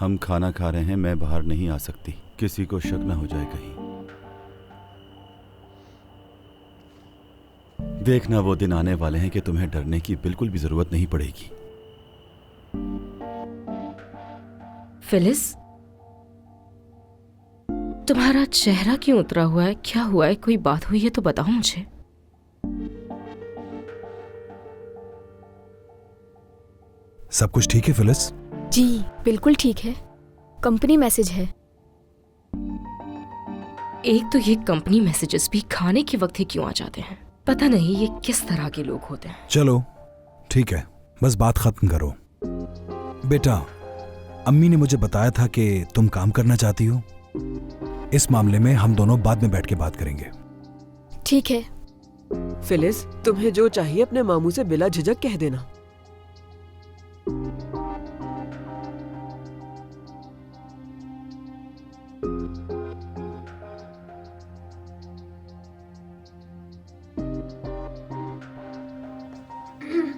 हम खाना खा रहे हैं, मैं बाहर नहीं आ सकती, किसी को शक ना हो जाए कहीं। देखना वो दिन आने वाले हैं कि तुम्हें डरने की बिल्कुल भी जरूरत नहीं पड़ेगी। फिलिस, तुम्हारा चेहरा क्यों उतरा हुआ है? क्या हुआ है? कोई बात हुई है तो बताओ मुझे। सब कुछ ठीक है फिलिस? जी बिल्कुल ठीक है। कंपनी मैसेज है। एक तो ये कंपनी मैसेजेस भी खाने के वक्त ही क्यों आ जाते हैं? पता नहीं ये किस तरह के लोग होते हैं। चलो ठीक है, बस बात खत्म करो। बेटा, अम्मी ने मुझे बताया था कि तुम काम करना चाहती हो। इस मामले में हम दोनों बाद में बैठ के बात करेंगे। ठीक है। फिलिस, तुम्हें जो चाहिए अपने मामू से बिला झिझक कह देना।